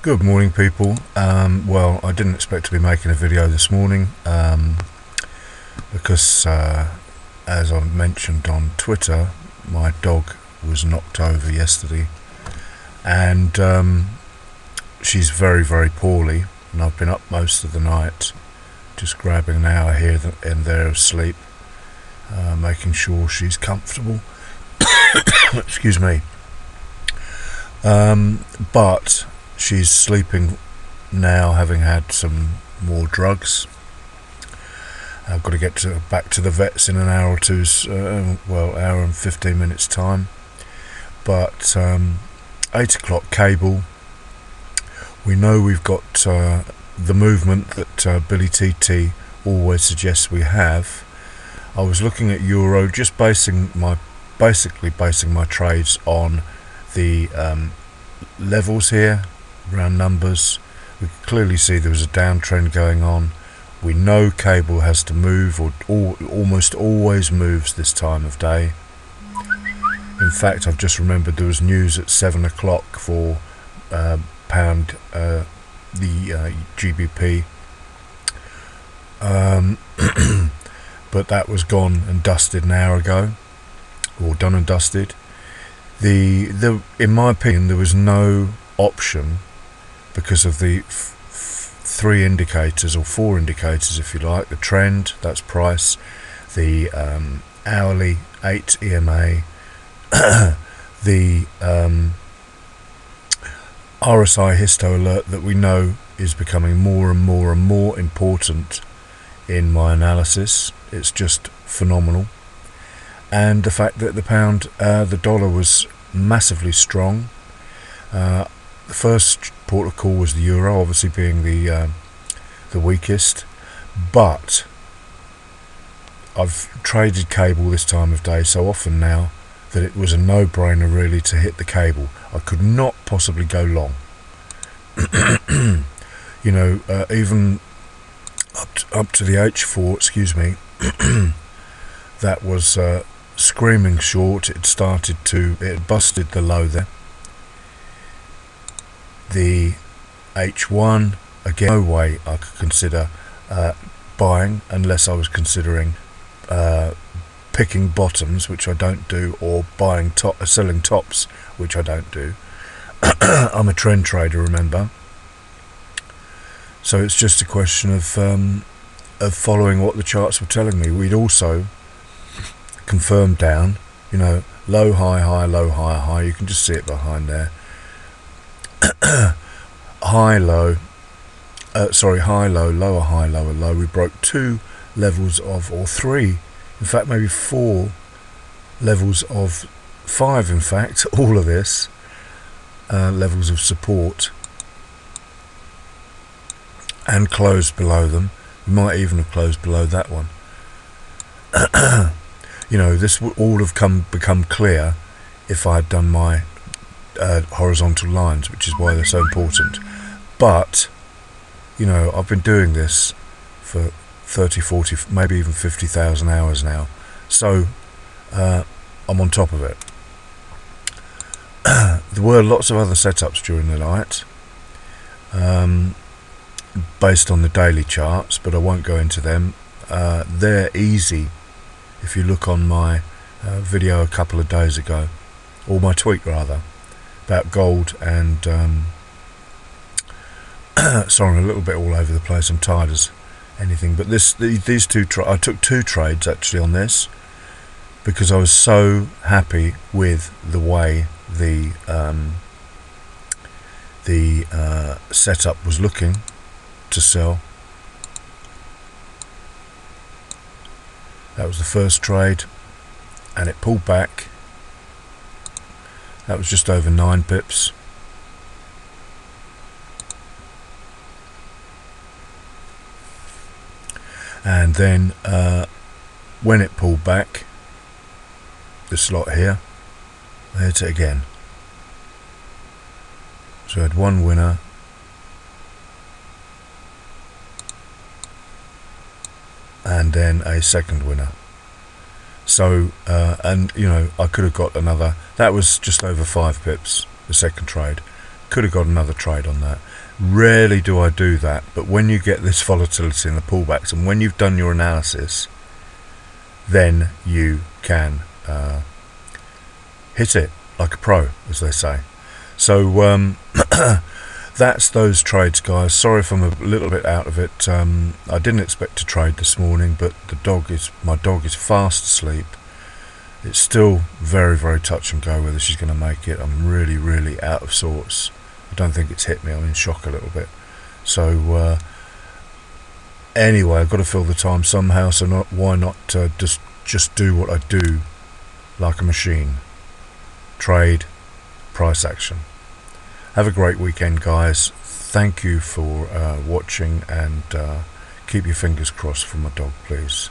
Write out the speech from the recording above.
Good morning, people. Well, I didn't expect to be making a video this morning because as I mentioned on Twitter, my dog was knocked over yesterday, and she's very, very poorly, and I've been up most of the night just grabbing an hour here and there of sleep, making sure she's comfortable. Excuse me. But she's sleeping now, having had some more drugs. I've got to get back to the vets in an hour or two's, hour and 15 minutes time. But 8 o'clock cable. We know we've got the movement that Billy TT always suggests we have. I was looking at Euro, just basically basing my trades on the levels here, round numbers. We can clearly see there was a downtrend going on. We know cable has to move, or almost always moves this time of day. In fact, I've just remembered there was news at 7 o'clock for pound, the GBP, but that was gone and dusted an hour ago, or done and dusted. In my opinion, there was no option, because of the three indicators, or four indicators if you like: the trend, that's price, the hourly 8 EMA, the RSI histo alert that we know is becoming more and more and more important in my analysis. It's just phenomenal. And the fact that the dollar was massively strong. The first port of call was the euro, obviously being the weakest, but I've traded cable this time of day so often now that it was a no-brainer really to hit the cable. I could not possibly go long. Even up to the H4, excuse me, that was screaming short. It busted the low there. The H1, again, no way I could consider buying unless I was considering picking bottoms, which I don't do, or selling tops, which I don't do. I'm a trend trader, remember. So it's just a question of following what the charts were telling me. We'd also confirmed down, low, high, high, low, high, high. You can just see it behind there. High, low, lower, high, lower, low. We broke two levels or three, in fact maybe four levels of five, in fact, all of this, levels of support, and closed below them. We might even have closed below that one. This would all have become clear if I had done my horizontal lines, which is why they're so important. But I've been doing this for 30, 40, maybe even 50,000 hours now, so I'm on top of it. There were lots of other setups during the night, based on the daily charts, but I won't go into them. They're easy if you look on my video a couple of days ago, or my tweet rather, about gold and sorry, I'm a little bit all over the place. I'm tired as anything. But these two I took two trades actually on this, because I was so happy with the way the setup was looking to sell. That was the first trade, and it pulled back. That was just over 9 pips. And then when it pulled back, this lot here, I hit it again. So I had one winner, and then a second winner. So and I could have got another. That was just over 5 pips, the second trade. Could have got another trade on that. Rarely do I do that, but when you get this volatility in the pullbacks, and when you've done your analysis, then you can hit it like a pro, as they say. So that's those trades, guys. Sorry if I'm a little bit out of it. I didn't expect to trade this morning, but my dog is fast asleep. It's still very, very touch and go whether she's going to make it. I'm really, really out of sorts. I don't think it's hit me. I'm in shock a little bit. So anyway, I've got to fill the time somehow. So why not just do what I do, like a machine. Trade, price action. Have a great weekend, guys. Thank you for watching, and keep your fingers crossed for my dog, please.